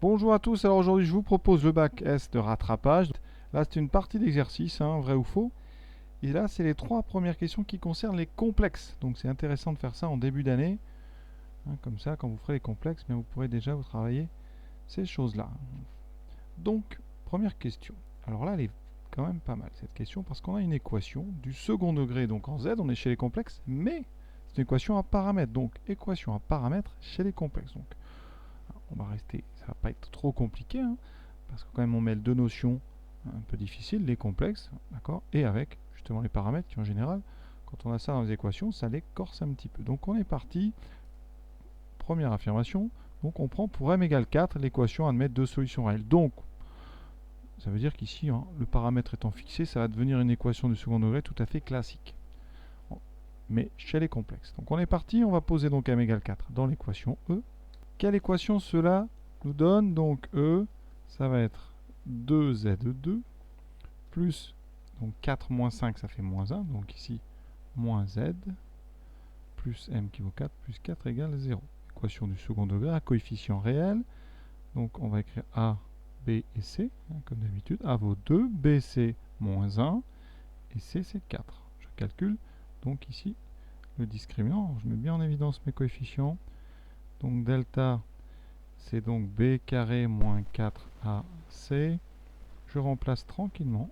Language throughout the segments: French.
Bonjour à tous, alors aujourd'hui je vous propose le bac S de rattrapage. Là c'est une partie d'exercice, vrai ou faux. Et là c'est les trois premières questions qui concernent les complexes. Donc c'est intéressant de faire ça en début d'année. Comme ça quand vous ferez les complexes, vous pourrez déjà vous travailler ces choses-là. Donc première question. Alors là elle est quand même pas mal cette question parce qu'on a une équation du second degré, donc en Z on est chez les complexes, mais c'est une équation à paramètres. Donc équation à paramètres chez les complexes. Donc on va rester, ça va pas être trop compliqué, parce que quand même on mêle deux notions un peu difficiles, les complexes, d'accord, et avec justement les paramètres qui en général, quand on a ça dans les équations, ça les corse un petit peu. Donc on est parti, première affirmation, donc on prend pour m égale 4 l'équation à admettre deux solutions réelles. Donc ça veut dire qu'ici, le paramètre étant fixé, ça va devenir une équation du second degré tout à fait classique. Mais chez les complexes. Donc on est parti, on va poser donc m égale 4 dans l'équation E. Quelle équation cela nous donne? Donc E, ça va être 2z2 plus, donc 4 moins 5 ça fait moins 1, donc ici moins z plus m qui vaut 4 plus 4 égale 0. Équation du second degré à coefficient réel, donc on va écrire A, B et C, comme d'habitude. A vaut 2, B c'est moins 1 et C c'est 4. Je calcule donc ici le discriminant, je mets bien en évidence mes coefficients, donc delta c'est donc b carré moins 4ac. Je remplace tranquillement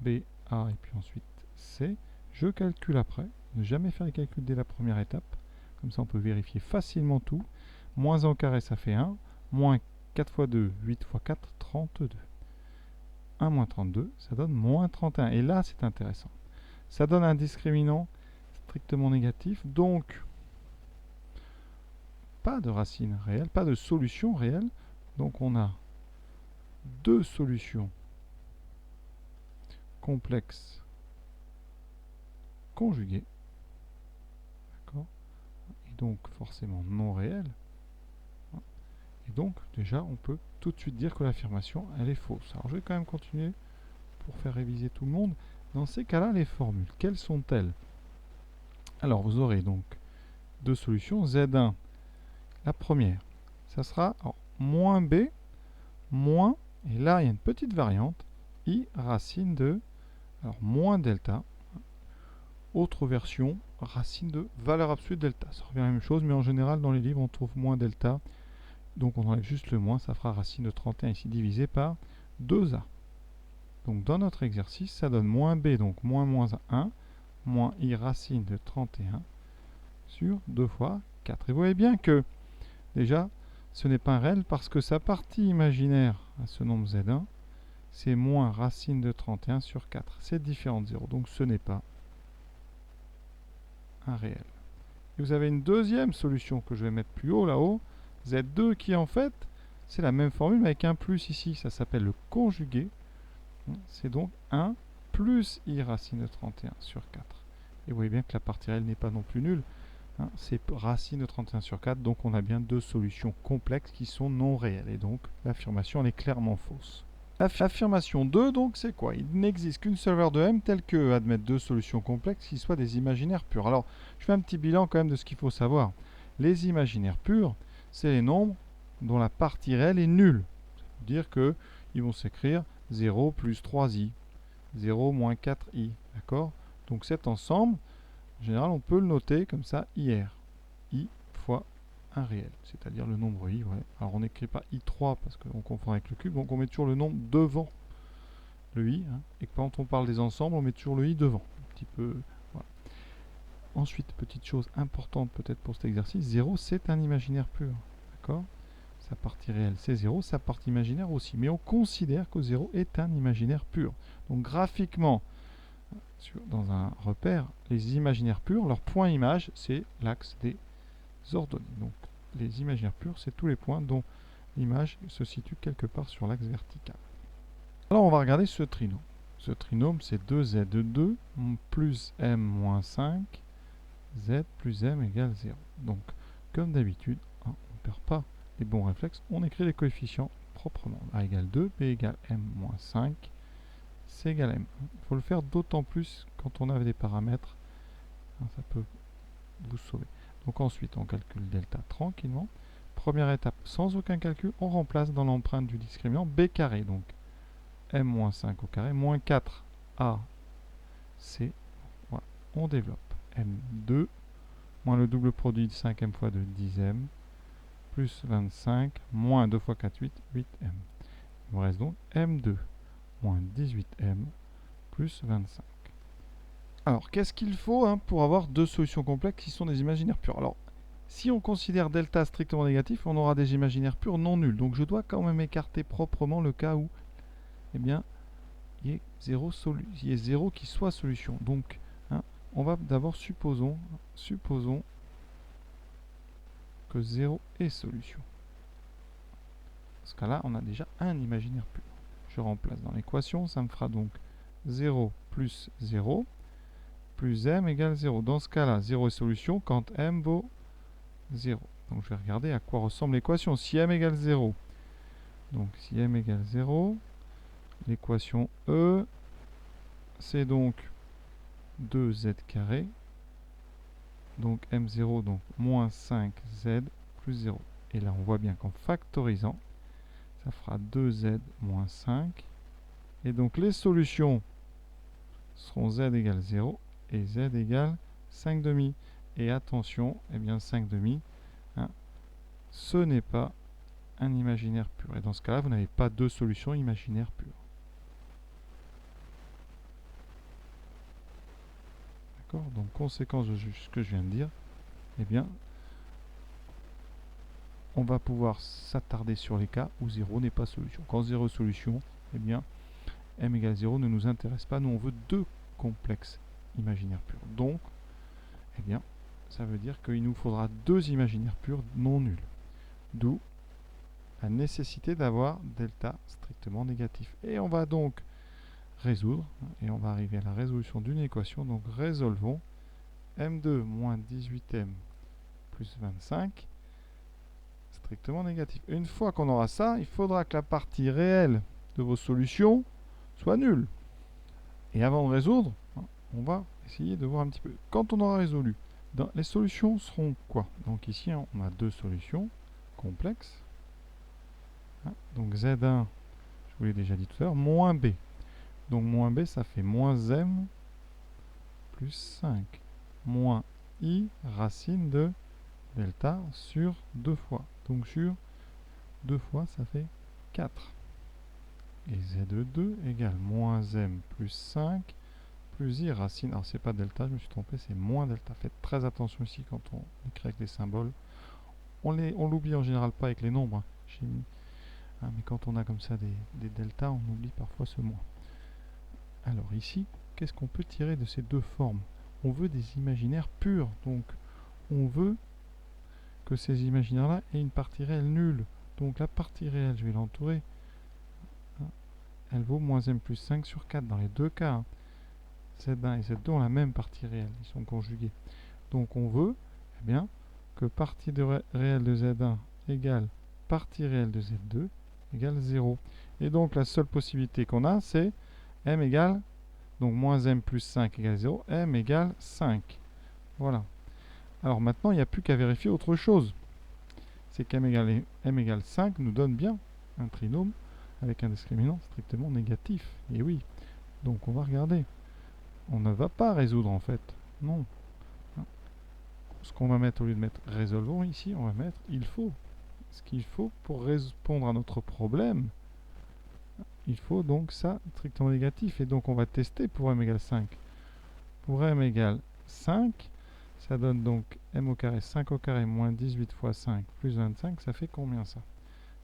b, a et puis ensuite c. Je calcule après. Ne jamais faire les calculs dès la première étape. Comme ça on peut vérifier facilement tout. Moins 1 au carré ça fait 1. Moins 4 fois 2, 8 fois 4, 32. 1 moins 32, ça donne moins 31. Et là c'est intéressant. Ça donne un discriminant strictement négatif. Donc pas de racine réelle, pas de solution réelle. Donc on a deux solutions complexes conjuguées, d'accord, et donc forcément non réelles. Et donc déjà on peut tout de suite dire que l'affirmation elle est fausse. Alors je vais quand même continuer pour faire réviser tout le monde. Dans ces cas-là, les formules, quelles sont-elles? Alors vous aurez donc deux solutions. Z1, la première, ça sera moins B, moins, et là il y a une petite variante, I racine de, alors moins delta, autre version, racine de valeur absolue de delta. Ça revient à la même chose, mais en général dans les livres on trouve moins delta. Donc on enlève juste le moins, ça fera racine de 31 ici divisé par 2a. Donc dans notre exercice, ça donne moins b, donc moins 1, moins i racine de 31 sur 2 fois 4. Et vous voyez bien que déjà, ce n'est pas un réel parce que sa partie imaginaire à ce nombre z1, c'est moins racine de 31 sur 4. C'est différent de 0, donc ce n'est pas un réel. Et vous avez une deuxième solution que je vais mettre plus haut là-haut, z2 qui en fait, c'est la même formule mais avec un plus ici, ça s'appelle le conjugué. C'est donc 1 plus i racine de 31 sur 4. Et vous voyez bien que la partie réelle n'est pas non plus nulle. C'est racine de 31 sur 4, donc on a bien deux solutions complexes qui sont non réelles. Et donc l'affirmation elle est clairement fausse. Affirmation 2, donc c'est quoi? Il n'existe qu'une seule valeur de m telle que admettre deux solutions complexes qui soient des imaginaires purs. Alors, je fais un petit bilan quand même de ce qu'il faut savoir. Les imaginaires purs, c'est les nombres dont la partie réelle est nulle. Ça veut dire qu'ils vont s'écrire 0 plus 3i, 0 moins 4i, d'accord? Donc cet ensemble, en général, on peut le noter comme ça, IR, i fois un réel, c'est-à-dire le nombre i. Ouais. Alors on n'écrit pas i3 parce qu'on confond avec le cube, donc on met toujours le nombre devant le i, et quand on parle des ensembles, on met toujours le i devant. Un petit peu, voilà. Ensuite, petite chose importante peut-être pour cet exercice, 0 c'est un imaginaire pur, d'accord? Sa partie réelle c'est 0, sa partie imaginaire aussi, mais on considère que 0 est un imaginaire pur. Donc graphiquement, dans un repère, les imaginaires purs, leur point image, c'est l'axe des ordonnées. Donc les imaginaires purs, c'est tous les points dont l'image se situe quelque part sur l'axe vertical. Alors on va regarder ce trinôme. Ce trinôme, c'est 2z2 plus m moins 5, z plus m égale 0. Donc, comme d'habitude, on ne perd pas les bons réflexes, on écrit les coefficients proprement. A égale 2, b égale m moins 5, c égale m. Il faut le faire d'autant plus quand on a des paramètres. Ça peut vous sauver. Donc ensuite, on calcule delta tranquillement. première étape, sans aucun calcul, on remplace dans l'empreinte du discriminant b carré. Donc m-5 au carré, moins 4ac. Voilà, on développe. m2 moins le double produit de 5m fois 2, 10m, plus 25, moins 2 fois 4, 8, 8m. Il me reste donc m2 moins 18m plus 25. Alors, qu'est-ce qu'il faut pour avoir deux solutions complexes qui sont des imaginaires purs? Alors, si on considère delta strictement négatif, on aura des imaginaires purs non nuls. Donc, je dois quand même écarter proprement le cas où eh bien, il y ait 0 qui soit solution. Donc, on va d'abord supposons que 0 est solution. Dans ce cas-là, on a déjà un imaginaire pur. Je remplace dans l'équation, ça me fera donc 0 plus 0 plus m égale 0. Dans ce cas-là, 0 est solution quand m vaut 0. Donc je vais regarder à quoi ressemble l'équation. Si m égale 0, donc si m égale 0, l'équation E, c'est donc 2z carré. Donc m0, donc moins 5z plus 0. Et là, on voit bien qu'en factorisant, ça fera 2z moins 5. Et donc les solutions seront z égale 0 et z égale 5 demi. Et attention, eh bien 5 demi, ce n'est pas un imaginaire pur. Et dans ce cas-là, vous n'avez pas deux solutions imaginaires pures. D'accord? Donc conséquence de ce que je viens de dire, eh bien, on va pouvoir s'attarder sur les cas où 0 n'est pas solution. Quand 0 est solution, eh bien, m égale 0 ne nous intéresse pas. Nous, on veut deux complexes imaginaires purs. Donc, eh bien, ça veut dire qu'il nous faudra deux imaginaires purs non nuls. D'où la nécessité d'avoir delta strictement négatif. Et on va donc résoudre, et on va arriver à la résolution d'une équation. Donc, résolvons m2 moins 18m plus 25 strictement négatif. Une fois qu'on aura ça, il faudra que la partie réelle de vos solutions soit nulle. Et avant de résoudre, on va essayer de voir un petit peu. Quand on aura résolu, les solutions seront quoi? Donc ici, on a deux solutions complexes. Donc Z1, je vous l'ai déjà dit tout à l'heure, moins B. Donc moins B, ça fait moins M plus 5. Moins I racine de delta sur 2 fois. Donc sur 2 fois, ça fait 4. Et Z2 égale moins M plus 5 plus I racine. Alors c'est pas delta, je me suis trompé, c'est moins delta. Faites très attention ici quand on écrit avec les symboles. On l'oublie en général pas avec les nombres. J'ai mis, mais quand on a comme ça des deltas, on oublie parfois ce moins. Alors ici, qu'est-ce qu'on peut tirer de ces deux formes? On veut des imaginaires purs. Donc on veut que ces imaginaires-là aient une partie réelle nulle. Donc la partie réelle, je vais l'entourer. Elle vaut moins m plus 5 sur 4 dans les deux cas. Z1 et Z2 ont la même partie réelle, ils sont conjugués. Donc on veut eh bien, que partie réelle de Z1 égale partie réelle de Z2 égale 0. Et donc la seule possibilité qu'on a, c'est m égale, donc moins m plus 5 égale 0, m égale 5. Voilà. Alors maintenant, il n'y a plus qu'à vérifier autre chose. C'est qu'm égale 5 nous donne bien un trinôme avec un discriminant strictement négatif. Et oui, donc on va regarder. On ne va pas résoudre en fait. Non. Ce qu'on va mettre, au lieu de mettre résolvons ici, on va mettre il faut. Ce qu'il faut pour répondre à notre problème, il faut donc ça strictement négatif. Et donc on va tester pour m égale 5. Pour m égale 5, ça donne donc m au carré 5 au carré moins 18 fois 5 plus 25. Ça fait combien ça?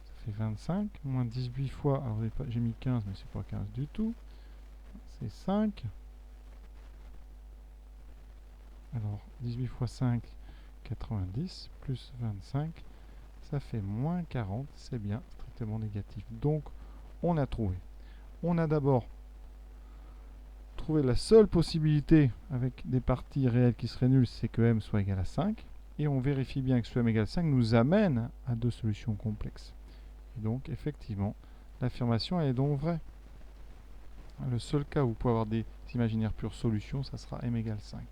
Ça fait 25 moins 18 fois, alors j'ai mis 15 mais c'est pas 15 du tout. C'est 5. Alors 18 fois 5, 90 plus 25, ça fait moins 40. C'est bien strictement négatif. Donc on a trouvé. On a d'abord trouvé la seule possibilité avec des parties réelles qui seraient nulles, c'est que m soit égal à 5. Et on vérifie bien que ce m égale 5 nous amène à deux solutions complexes. Et donc effectivement, l'affirmation est donc vraie. Le seul cas où vous pouvez avoir des imaginaires pures solutions, ça sera m égale 5.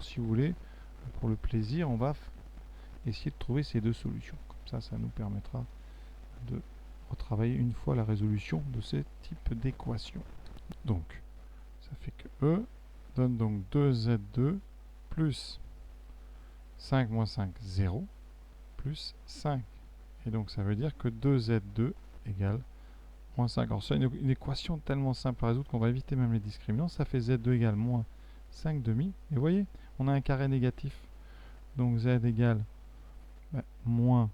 Si vous voulez, pour le plaisir, on va essayer de trouver ces deux solutions. Ça nous permettra de retravailler une fois la résolution de ce type d'équation. Donc, ça fait que E donne donc 2Z2 plus 5 moins 5, 0, plus 5. Et donc, ça veut dire que 2Z2 égale moins 5. Alors, c'est une équation tellement simple à résoudre qu'on va éviter même les discriminants. Ça fait Z2 égale moins 5 demi. Et vous voyez, on a un carré négatif. Donc, Z égale moins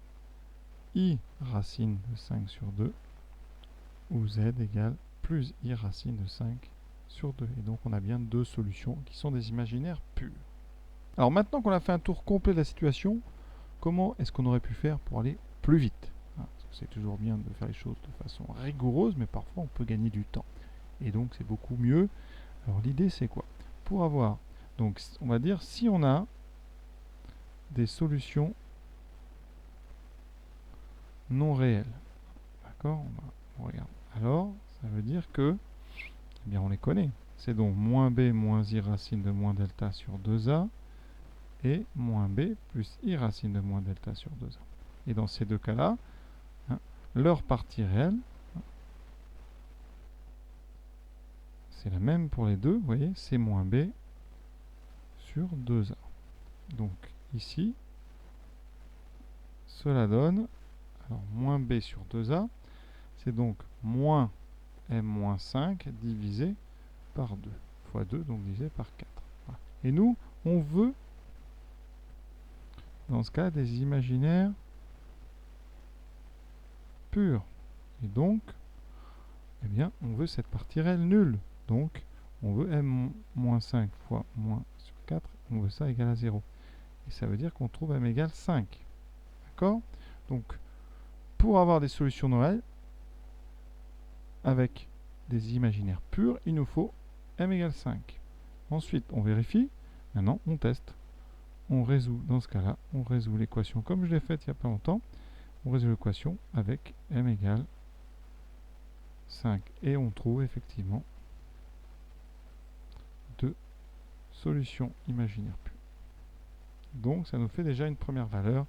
I racine de 5 sur 2. Ou Z égale plus I racine de 5 sur 2. Et donc, on a bien deux solutions qui sont des imaginaires purs. Alors, maintenant qu'on a fait un tour complet de la situation, comment est-ce qu'on aurait pu faire pour aller plus vite? C'est toujours bien de faire les choses de façon rigoureuse, mais parfois on peut gagner du temps. Et donc c'est beaucoup mieux. Alors l'idée c'est quoi? Pour avoir, donc on va dire, si on a des solutions non réelles, d'accord, on regarde. Alors ça veut dire que, eh bien on les connaît. C'est donc moins b moins i racine de moins delta sur 2a et moins b plus i racine de moins delta sur 2a. Et dans ces deux cas-là, leur partie réelle, c'est la même pour les deux, vous voyez, c'est moins b sur 2a. Donc ici, cela donne, alors moins b sur 2a, c'est donc moins m moins 5 divisé par 2, fois 2, donc divisé par 4. Voilà. Et nous, on veut, dans ce cas, des imaginaires purs. Et donc, eh bien, on veut cette partie réelle nulle. Donc, on veut m moins 5 fois moins sur 4, on veut ça égal à 0. Et ça veut dire qu'on trouve m égale 5. D'accord? Donc, pour avoir des solutions Noël, avec des imaginaires purs, il nous faut m égale 5. Ensuite, on vérifie. Maintenant, on teste. On résout, dans ce cas-là, on résout l'équation comme je l'ai faite il n'y a pas longtemps. On résout l'équation avec m égale 5. Et on trouve effectivement deux solutions imaginaires pures. Donc, ça nous fait déjà une première valeur.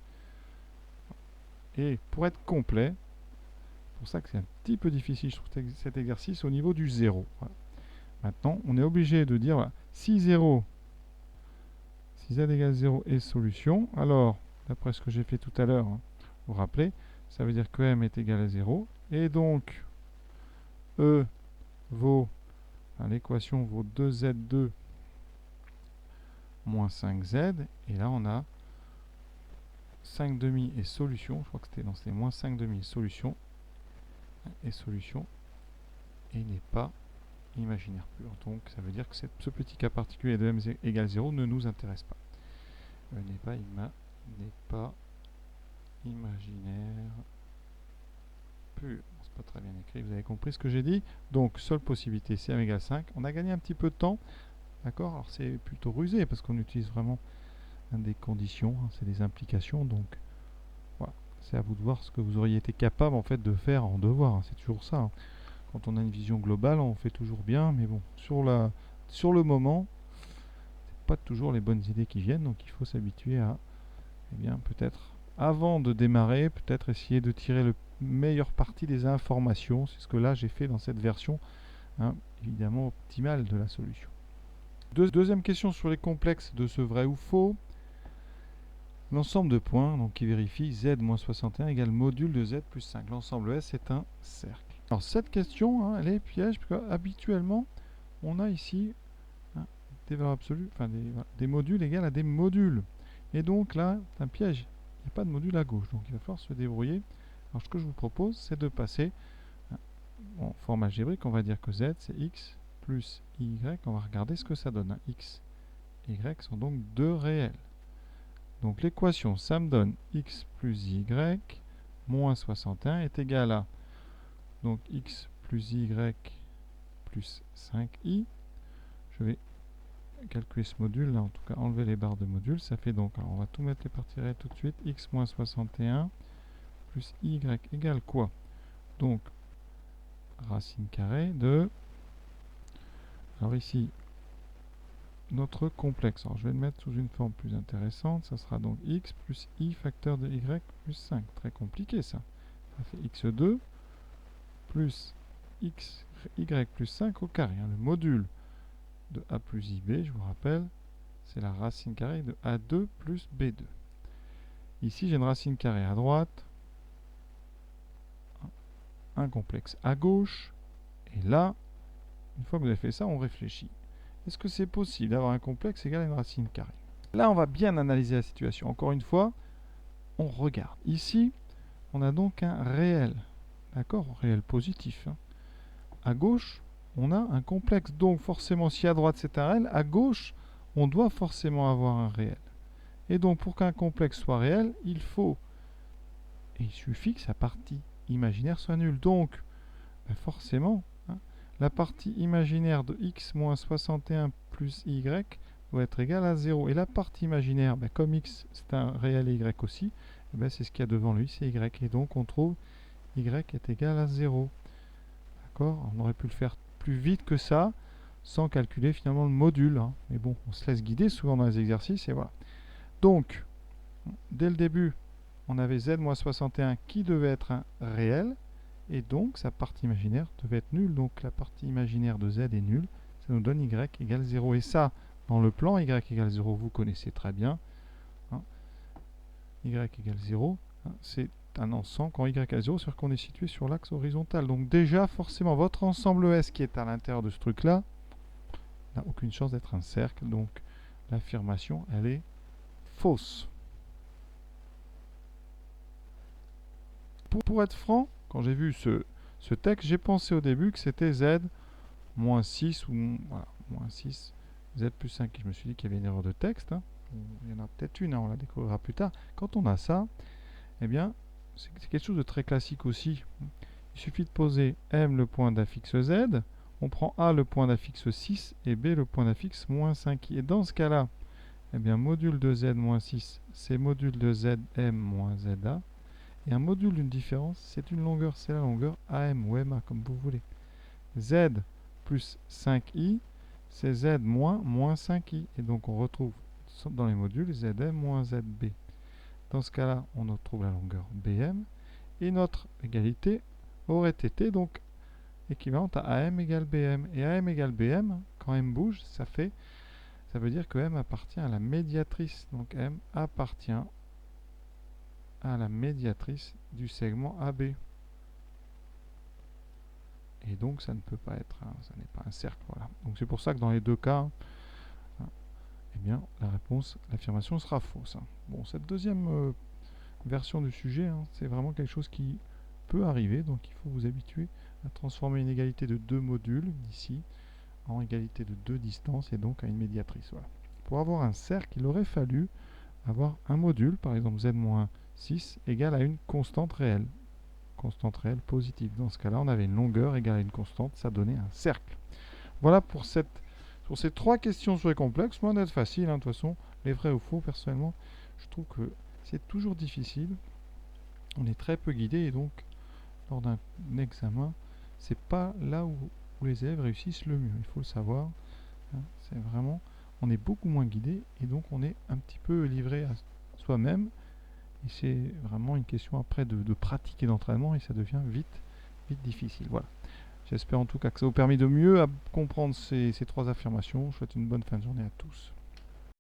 Et pour être complet, c'est pour ça que c'est un petit peu difficile, je trouve, cet exercice au niveau du 0. Voilà. Maintenant, on est obligé de dire, voilà, si 0, si z égale 0 est solution, alors, d'après ce que j'ai fait tout à l'heure, hein, vous vous rappelez, ça veut dire que m est égal à 0, et donc, E vaut, l'équation vaut 2z2 moins 5z, et là on a 5 demi est solution, je crois que c'était moins 5 demi solution, et solution, et n'est pas imaginaire pur. Donc ça veut dire que ce petit cas particulier de m égale 0 ne nous intéresse pas. N'est pas imaginaire pur. C'est pas très bien écrit, vous avez compris ce que j'ai dit. Donc seule possibilité c'est m égale 5. On a gagné un petit peu de temps. D'accord? Alors c'est plutôt rusé parce qu'on utilise vraiment des conditions, hein, c'est des implications. Donc voilà, c'est à vous de voir ce que vous auriez été capable en fait de faire en devoir. Hein, c'est toujours ça. Hein. Quand on a une vision globale, on fait toujours bien, mais bon, sur le moment, c'est pas toujours les bonnes idées qui viennent, donc il faut s'habituer à, eh bien, peut-être, avant de démarrer, peut-être essayer de tirer le meilleur parti des informations. C'est ce que là j'ai fait dans cette version, hein, évidemment optimale de la solution. Deuxième question sur les complexes de ce vrai ou faux. L'ensemble de points donc, qui vérifie z-61 égale module de z plus 5. L'ensemble S est un cercle. Alors cette question, hein, elle est piège, parce qu'habituellement, on a ici hein, des valeurs absolues, enfin des modules égales à des modules. Et donc là, c'est un piège. Il n'y a pas de module à gauche, donc il va falloir se débrouiller. Alors ce que je vous propose, c'est de passer en forme algébrique. On va dire que z, c'est x plus y. On va regarder ce que ça donne. Hein. X et y sont donc deux réels. Donc l'équation, ça me donne x plus y moins 61 est égal à donc x plus y plus 5i. Je vais calculer ce module là, en tout cas enlever les barres de module. Ça fait donc, alors on va tout mettre les parties réelles tout de suite, x moins 61 plus y égale quoi? Donc racine carrée de, alors ici notre complexe. Alors je vais le mettre sous une forme plus intéressante. Ça sera donc x plus i facteur de y plus 5. Très compliqué ça. Ça fait x2 plus y plus 5 au carré. Le module de a plus ib, je vous rappelle, c'est la racine carrée de a2 plus b2. Ici, j'ai une racine carrée à droite, un complexe à gauche, et là, une fois que vous avez fait ça, on réfléchit. Est-ce que c'est possible d'avoir un complexe égal à une racine carrée? Là, on va bien analyser la situation. Encore une fois, on regarde. Ici, on a donc un réel, d'accord? Réel positif. À gauche, on a un complexe. Donc, forcément, si à droite c'est un réel, à gauche, on doit forcément avoir un réel. Et donc, pour qu'un complexe soit réel, il suffit que sa partie imaginaire soit nulle. Donc, forcément, la partie imaginaire de x moins 61 plus y doit être égale à 0. Et la partie imaginaire, comme x c'est un réel et y aussi, c'est ce qu'il y a devant lui, c'est y. Et donc on trouve y est égal à 0. D'accord? On aurait pu le faire plus vite que ça, sans calculer finalement le module. Mais bon, on se laisse guider souvent dans les exercices, et voilà. Donc, dès le début, on avait z moins 61 qui devait être un réel, et donc sa partie imaginaire devait être nulle. Donc la partie imaginaire de z est nulle. Ça nous donne y égale 0. Et ça, dans le plan y égale 0, vous connaissez très bien. Y égale 0, c'est un ensemble quand y égale 0, c'est-à-dire qu'on est situé sur l'axe horizontal. Donc déjà, forcément, votre ensemble S qui est à l'intérieur de ce truc-là n'a aucune chance d'être un cercle. Donc l'affirmation, elle est fausse. Pour être franc, quand j'ai vu ce texte, j'ai pensé au début que c'était z moins 6 ou voilà, moins 6, z plus 5. Je me suis dit qu'il y avait une erreur de texte. Il y en a peut-être une, on la découvrira plus tard. Quand on a ça, eh bien, c'est quelque chose de très classique aussi. Il suffit de poser m le point d'affixe z, on prend a le point d'affixe 6 et b le point d'affixe moins 5. Et dans ce cas-là, eh bien, module de z moins 6, c'est module de zm moins za. Et un module d'une différence, c'est une longueur, c'est la longueur AM ou MA, comme vous voulez. Z plus 5i, c'est Z moins 5i. Et donc on retrouve dans les modules Zm moins Zb. Dans ce cas-là, on retrouve la longueur BM. Et notre égalité aurait été donc équivalente à AM égale BM. Et AM égale BM, quand M bouge, ça veut dire que M appartient à la médiatrice. Donc M appartient à la médiatrice du segment AB. Et donc ça ne peut pas être ça n'est pas un cercle. Voilà. Donc c'est pour ça que dans les deux cas, eh bien la réponse, l'affirmation sera fausse. Bon, cette deuxième version du sujet, c'est vraiment quelque chose qui peut arriver, donc il faut vous habituer à transformer une égalité de deux modules ici en égalité de deux distances et donc à une médiatrice. Voilà. Pour avoir un cercle, il aurait fallu avoir un module, par exemple z-6 égale à une constante réelle positive. Dans ce cas-là, on avait une longueur égale à une constante, ça donnait un cercle. Voilà pour ces trois questions sur les complexes. Loin d'être facile, de toute façon, les vrais ou faux, personnellement, je trouve que c'est toujours difficile. On est très peu guidé et donc, lors d'un examen, c'est pas là où les élèves réussissent le mieux, il faut le savoir. C'est vraiment, on est beaucoup moins guidé et donc on est un petit peu livré à soi-même. Et c'est vraiment une question après de pratique et d'entraînement et ça devient vite difficile. Voilà. J'espère en tout cas que ça vous permet de mieux comprendre ces trois affirmations. Je vous souhaite une bonne fin de journée à tous.